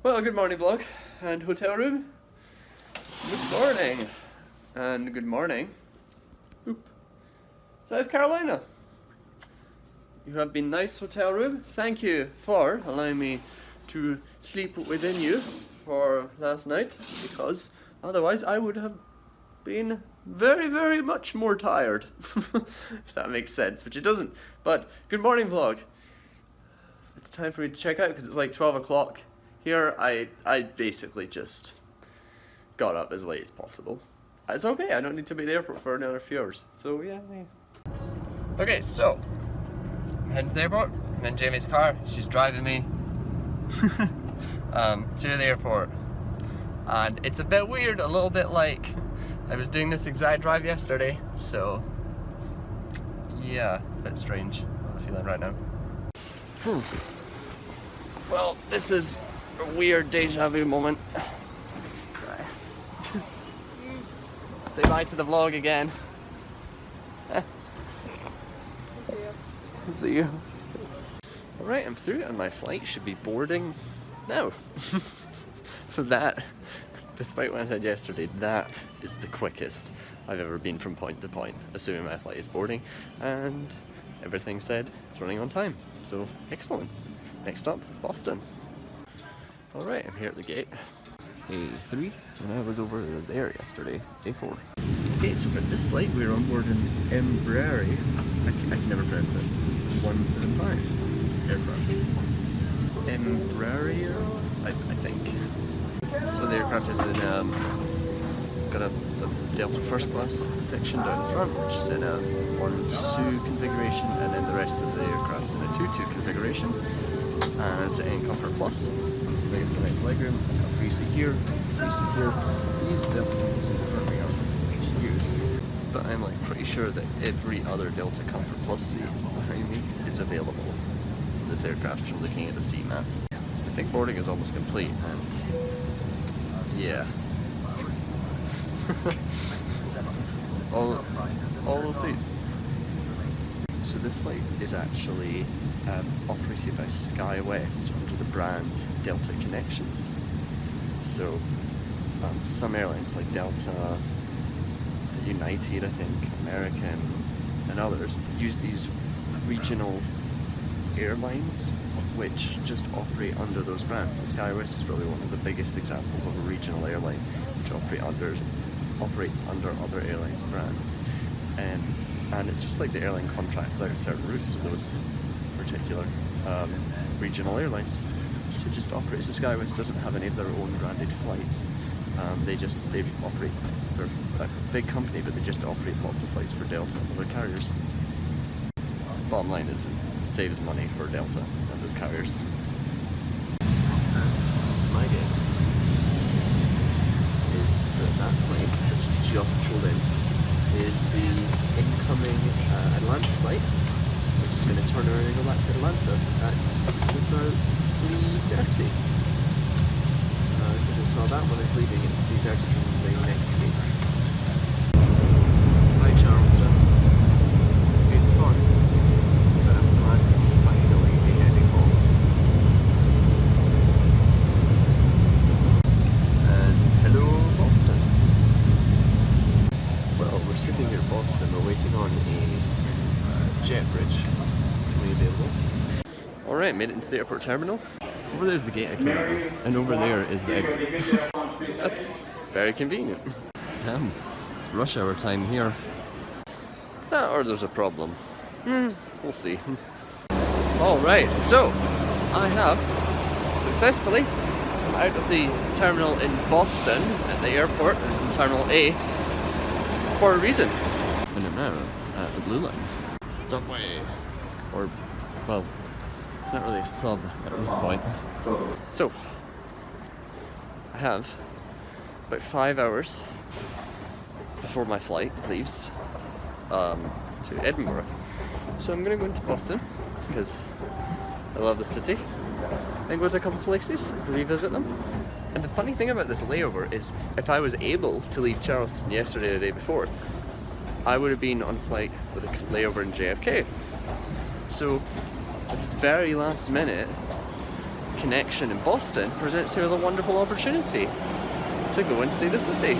Well, good morning vlog and hotel room. Good morning and good morning. Oop. South Carolina. You have been nice hotel room. Thank you for allowing me to sleep within you for last night, because otherwise I would have been very much more tired. If that makes sense, which it doesn't. But good morning vlog. It's time for me to check out because it's like 12 o'clock. Here, I basically just got up as late as possible. It's okay, I don't need to be at the airport for another few hours. So yeah. Okay, so I'm heading to the airport. I'm in Jamie's car. She's driving me to the airport. And it's a bit weird, a little bit like I was doing this exact drive yesterday. So yeah, a bit strange I'm feeling right now. Well, this is a weird deja vu moment. Say bye to the vlog again. See you. Alright, I'm through and my flight should be boarding now. So that, despite what I said yesterday, that is the quickest I've ever been from point to point, assuming my flight is boarding, and everything said it's running on time. So excellent. Next stop, Boston. Alright, I'm here at the gate. A3, and I was over there yesterday, A4. Okay, so for this flight we're on board an Edinburgh I can never pronounce it, 175 aircraft. Edinburgh, I think. So the aircraft is in, it's got a Delta first class section down the front, which is in a 1-2 configuration, and then the rest of the aircraft's in a 2-2 configuration. And it's in Comfort Plus. So it's a nice legroom, a free seat here, free seat here. These Delta seats in front of me are use. But I'm like pretty sure that every other Delta Comfort Plus seat behind me is available in this aircraft from looking at the seat map. I think boarding is almost complete, and yeah. all those seats. So this flight is actually operated by SkyWest under the brand Delta Connections. So some airlines like Delta, United, I think, American, and others use these regional airlines which just operate under those brands. And SkyWest is probably one of the biggest examples of a regional airline which operates under other airlines' brands. And it's just like the airline contracts out certain routes to those particular regional airlines to just operate. So SkyWest doesn't have any of their own branded flights. They operate, they're a big company, but they just operate lots of flights for Delta and other carriers. Bottom line is it saves money for Delta and those carriers. And my guess is that plane that's just pulled in is the incoming Atlanta flight, which is going to turn around and go back to Atlanta at about 3:30. Because I saw that one is leaving at 3:30 from the next gate. Hi Charleston. It's been fun, but I'm glad to finally be heading home. And hello Boston. Well, we're sitting here in Boston, we're waiting on a jet bridge coming available. Alright, made it into the airport terminal. Over there's the gate I came out of, and over there is the exit. That's very convenient. It's rush hour time here. Or there's a problem. We'll see. Alright, so I have successfully come out of the terminal in Boston at the airport. There's in Terminal A. For a reason. And I'm now at the Blue Line. Subway. Or, well, not really a sub at this point. So, I have about 5 hours before my flight leaves to Edinburgh. So I'm going to go into Boston because I love the city. And go to a couple places, revisit them. And the funny thing about this layover is, if I was able to leave Charleston yesterday or the day before, I would have been on flight with a layover in JFK. So, at the very last minute, connection in Boston presents you with a wonderful opportunity to go and see the city.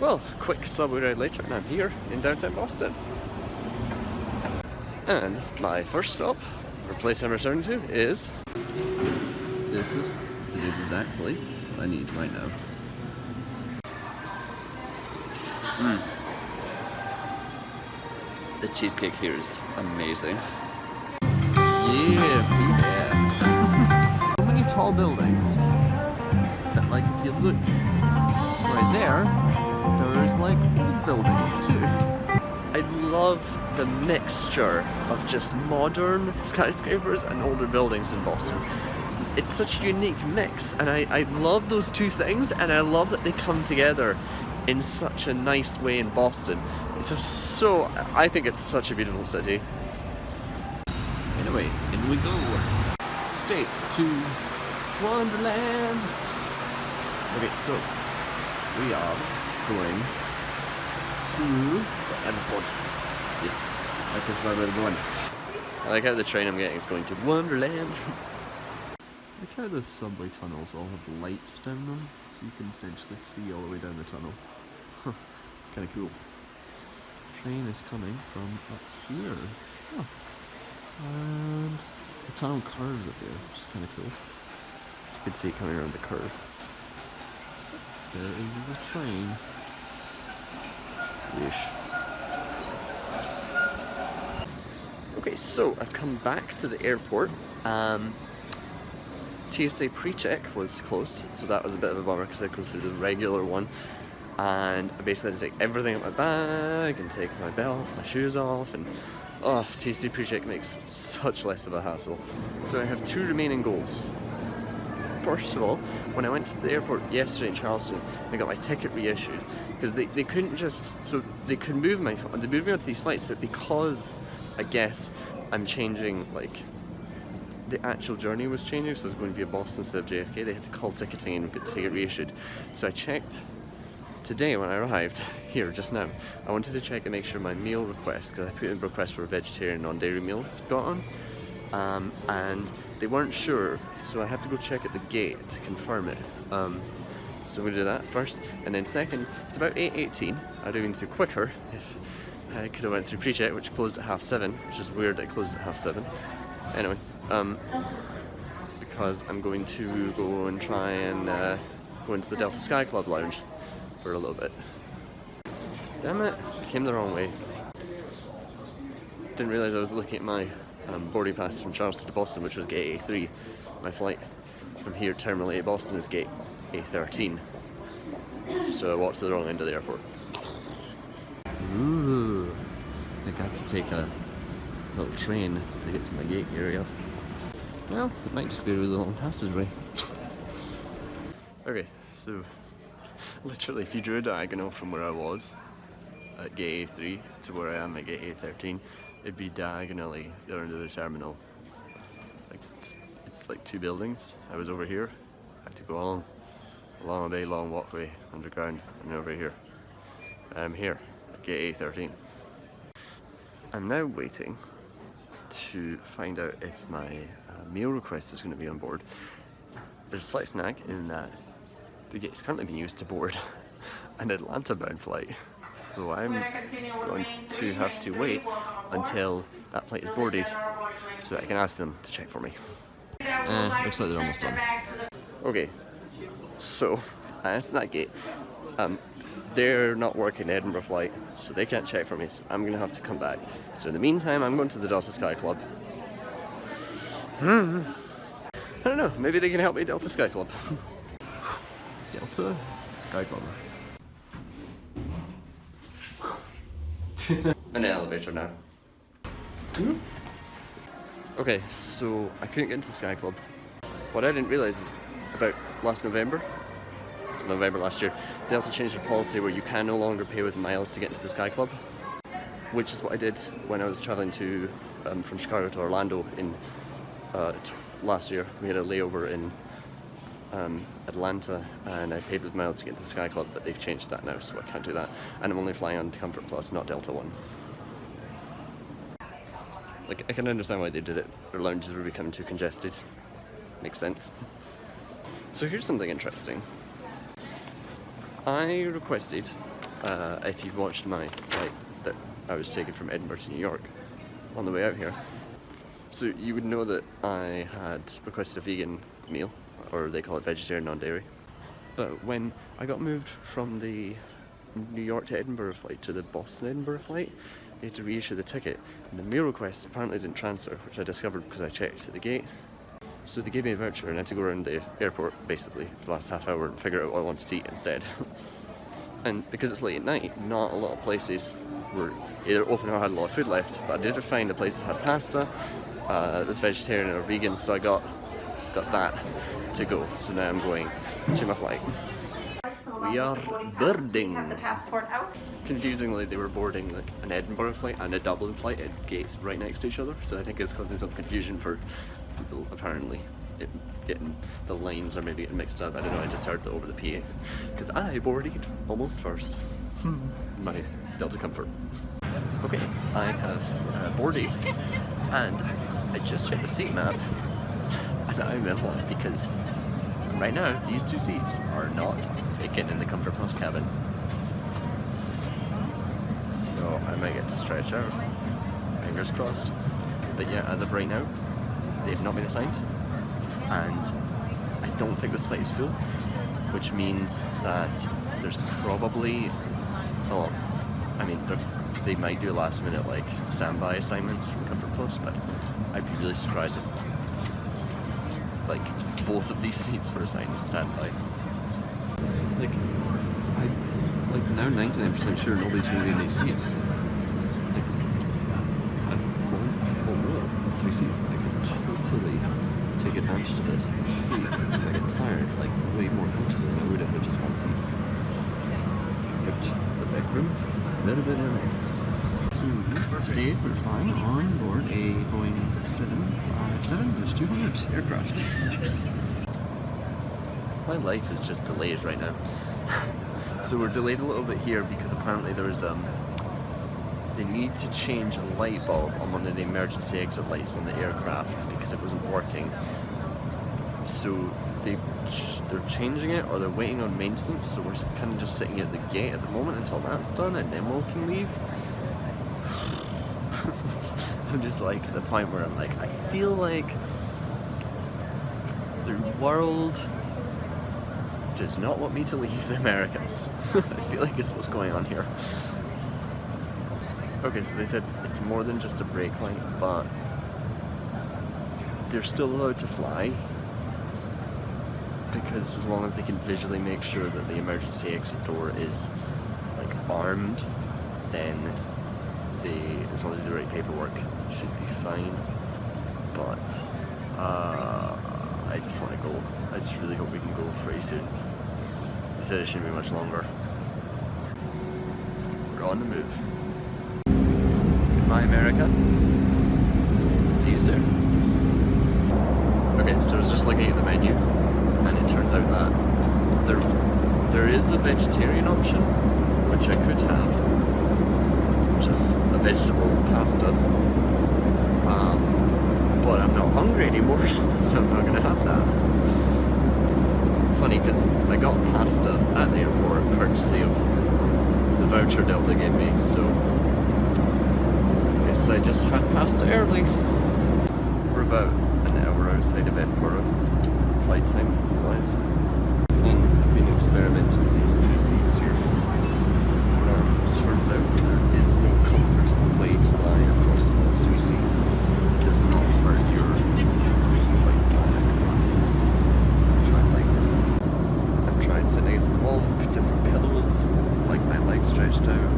Well, quick subway ride later and I'm here in downtown Boston. And my first stop, or place I'm returning to, is... This is exactly what I need right now. The cheesecake here is amazing. Yeah. So many tall buildings that, like, if you look right there, there's like old buildings too. I love the mixture of just modern skyscrapers and older buildings in Boston. It's such a unique mix, and I love those two things, and I love that they come together in such a nice way in Boston. It's just so, I think it's such a beautiful city. Anyway, in we go. Straight to Wonderland. Okay, so we are going to the airport. Yes, that is where we're going. I like how the train I'm getting is going to Wonderland. Look how the subway tunnels all have lights down them, so you can essentially see all the way down the tunnel. Kind of cool. Train is coming from up here. Oh. And the tunnel curves up there, which is kind of cool. You can see it coming around the curve. There is the train. Yeesh. Okay, so I've come back to the airport. TSA pre-check was closed, so that was a bit of a bummer because I go through the regular one. And I basically had to take everything out of my bag and take my belt off, my shoes off, and oh, TSA pre-check makes such less of a hassle. So I have two remaining goals. First of all, when I went to the airport yesterday in Charleston, I got my ticket reissued because they couldn't just, so they could move they moved me onto these flights, but because I guess I'm changing, like, the actual journey was changing, so I was going via Boston instead of JFK, they had to call ticketing and get the ticket reissued. So I checked today when I arrived here just now. I wanted to check and make sure my meal request, because I put in a request for a vegetarian non-dairy meal, got on, and they weren't sure, so I have to go check at the gate to confirm it. So I'm going to do that first, and then second, it's about 8:18. I'd have been through quicker if I could have went through pre-check, which closed at 7:30, which is weird that it closed at 7:30. Anyway, because I'm going to go and try and go into the Delta Sky Club lounge for a little bit. Damn it, came the wrong way. Didn't realise I was looking at my boarding pass from Charleston to Boston, which was gate A3. My flight from here, Terminal 8 Boston, is gate A13. So I walked to the wrong end of the airport. Ooh, I got to take a little train to get to my gate area. Well, it might just be a really long passageway. Okay, so literally if you drew a diagonal from where I was at gate A3 to where I am at gate A13, it'd be diagonally down to the terminal. Like, it's like two buildings. I was over here, I had to go along a very long walkway underground, and over here. I'm here at gate A13. I'm now waiting to find out if my meal request is going to be on board. There's a slight snag in that the gate is currently being used to board an Atlanta bound flight, so I'm going to have to wait until that flight is boarded so that I can ask them to check for me. Looks like they're almost done. Okay, so I asked that gate. They're not working the Edinburgh flight, so they can't check for me, so I'm going to have to come back. So in the meantime, I'm going to the Delta Sky Club. I don't know, maybe they can help me, Delta Sky Club. Delta Sky Club. An elevator now. Okay, so I couldn't get into the Sky Club. What I didn't realise is about last November last year, Delta changed their policy where you can no longer pay with miles to get into the Sky Club, which is what I did when I was travelling to from Chicago to Orlando in last year. We had a layover in Atlanta, and I paid with miles to get into the Sky Club, but they've changed that now, so I can't do that. And I'm only flying on Comfort Plus, not Delta One. like, I can understand why they did it. Their lounges were becoming too congested. Makes sense. So here's something interesting. I requested, if you've watched my flight that I was taking from Edinburgh to New York on the way out here, so you would know that I had requested a vegan meal, or they call it vegetarian non-dairy. But when I got moved from the New York to Edinburgh flight to the Boston Edinburgh flight, they had to reissue the ticket, and the meal request apparently didn't transfer, which I discovered because I checked at the gate. So they gave me a voucher and I had to go around the airport basically for the last half hour and figure out what I wanted to eat instead. And because it's late at night, not a lot of places were either open or had a lot of food left, but I did find a place that had pasta, that was vegetarian or vegan, so I got that to go. So now I'm going to my flight. We are boarding. Have the passport out. Confusingly, they were boarding like an Edinburgh flight and a Dublin flight at gates right next to each other, so I think it's causing some confusion for people apparently. Getting the lines are maybe getting mixed up. I don't know, I just heard that over the PA because I boarded almost first. My Delta Comfort. Okay, I have boarded and I just checked the seat map and I'm in luck because right now these two seats are not taken in the Comfort Plus cabin. So I might get to stretch out. Fingers crossed. But yeah, as of right now, they've not been assigned. And I don't think this flight is full, which means that there's probably, oh, I mean, they might do last minute like standby assignments from Comfort Plus, but I'd be really surprised if like both of these seats were assigned to standby. Like, I'm now 99% sure nobody's going to be in these seats. Like, three seats. I could totally take advantage of this and sleep if I get tired, like way more comfortably than I would if I just one seat. But the back room, a little bit early. So today we're flying on board a Boeing 757-200 aircraft. My life is just delays right now. So we're delayed a little bit here because apparently there's they need to change a light bulb on one of the emergency exit lights on the aircraft because it wasn't working. So they're changing it, or they're waiting on maintenance, so we're kind of just sitting at the gate at the moment until that's done and then we can leave. I'm just like at the point where I'm like, I feel like the world does not want me to leave the Americans. I feel like it's what's going on here. Okay, so they said it's more than just a brake light, but they're still allowed to fly because as long as they can visually make sure that the emergency exit door is like armed, then as long as they do the right paperwork, should be fine. But I just want to go. I just really hope we can go pretty soon. They said it shouldn't be much longer. We're on the move. Goodbye, America. See you soon. Okay, so I was just looking at the menu, and it turns out that there is a vegetarian option, which I could have, which is a vegetable pasta. But I'm not hungry anymore, so I'm not going to have that. It's funny because I got pasta at the airport courtesy of the voucher Delta gave me, so I guess I just had pasta early. We're about an hour outside of Edinburgh, flight time wise, and I've been experimenting with these three seats here. It turns out there is no comfortable way to lie across all three seats. It does not hurt your I've tried sitting against the wall with different pillows, like my legs stretched out,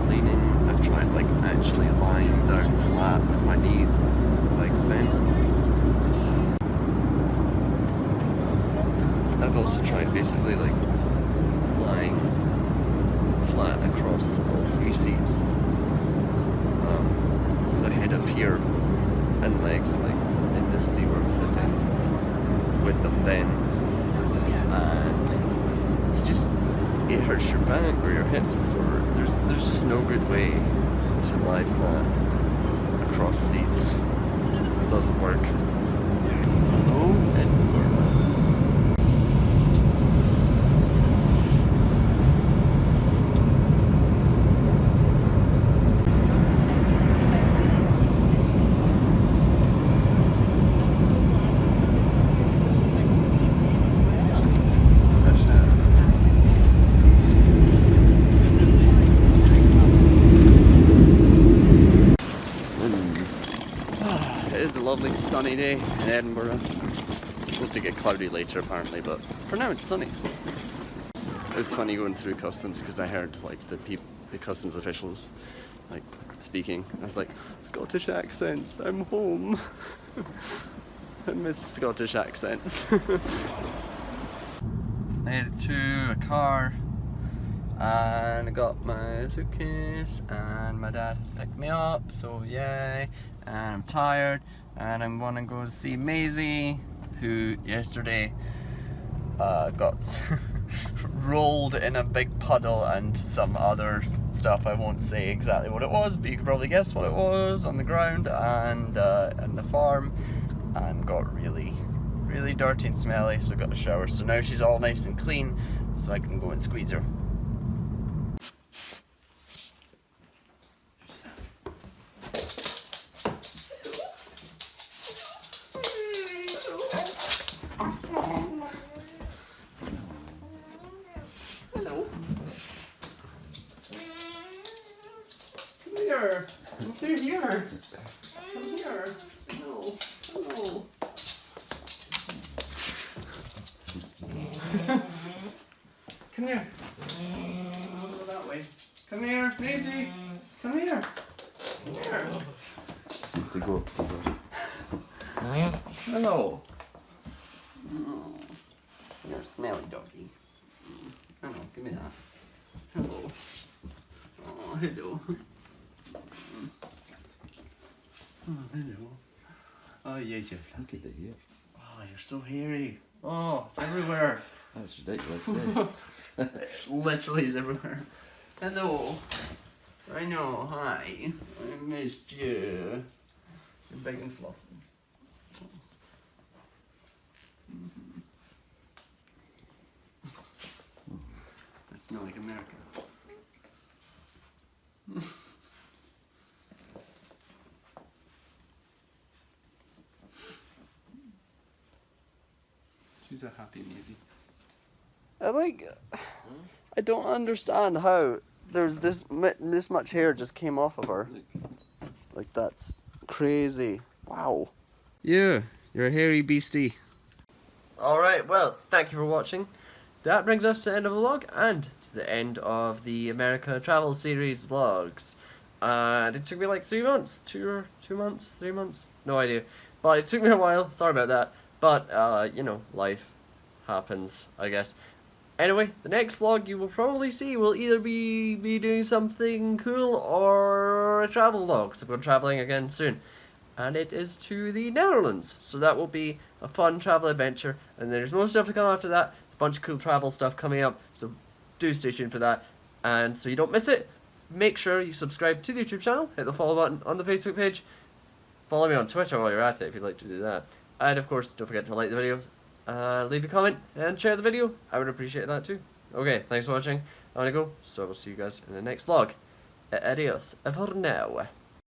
leaning. I've tried like actually lying down flat with my knees, legs bent. I've also tried basically like lying flat across all three seats, with a head up here and legs like in this seat where I'm sitting with them bent, and it hurts your back or your hips, or there's just no good way to lie flat cross seats. It doesn't work. Hello, Edinburgh. It is a lovely sunny day in Edinburgh. It's supposed to get cloudy later apparently, but for now it's sunny. It was funny going through customs because I heard like the customs officials like speaking. I was like, Scottish accents, I'm home. I miss Scottish accents. I headed to a car and I got my suitcase and my dad has picked me up, so yay. And I'm tired and I'm gonna go to see Maisie, who yesterday got rolled in a big puddle and some other stuff. I won't say exactly what it was, but you can probably guess what it was, on the ground and the farm, and got really dirty and smelly, so I got a shower. So now she's all nice and clean, so I can go and squeeze her. Hello. Come here. Come through here. Come here. No. Hello. Come here. I'll go that way. Come here, Maisie. Come here. Come here. To go up somewhere. Hello. Oh, you're a smelly doggy. Hello, give me that. Hello. Oh, hello. Oh, hello. Oh, yes, you're Look at the hair. Oh, you're so hairy. Oh, it's everywhere. That's ridiculous. It literally is everywhere. Hello. I know, hi. I missed you. You're big and fluffy. I smell like America. She's a happy Maisie. I don't understand how there's this much hair just came off of her. Like, that's crazy. Wow. Yeah, you're a hairy beastie. Alright, well, thank you for watching. That brings us to the end of the vlog and to the end of the America Travel Series vlogs. And it took me like 3 months, 2 months, 3 months, no idea. But it took me a while, sorry about that. But, you know, life happens, I guess. Anyway, the next vlog you will probably see will either be me doing something cool or a travel vlog, because I'm going traveling again soon. And it is to the Netherlands, so that will be a fun travel adventure. And there's more stuff to come after that. There's a bunch of cool travel stuff coming up, so do stay tuned for that. And so you don't miss it, make sure you subscribe to the YouTube channel, hit the follow button on the Facebook page. Follow me on Twitter while you're at it if you'd like to do that. And of course, don't forget to like the video, leave a comment, and share the video. I would appreciate that too. Okay, thanks for watching. I'm gonna go, so I will see you guys in the next vlog. Adios for now.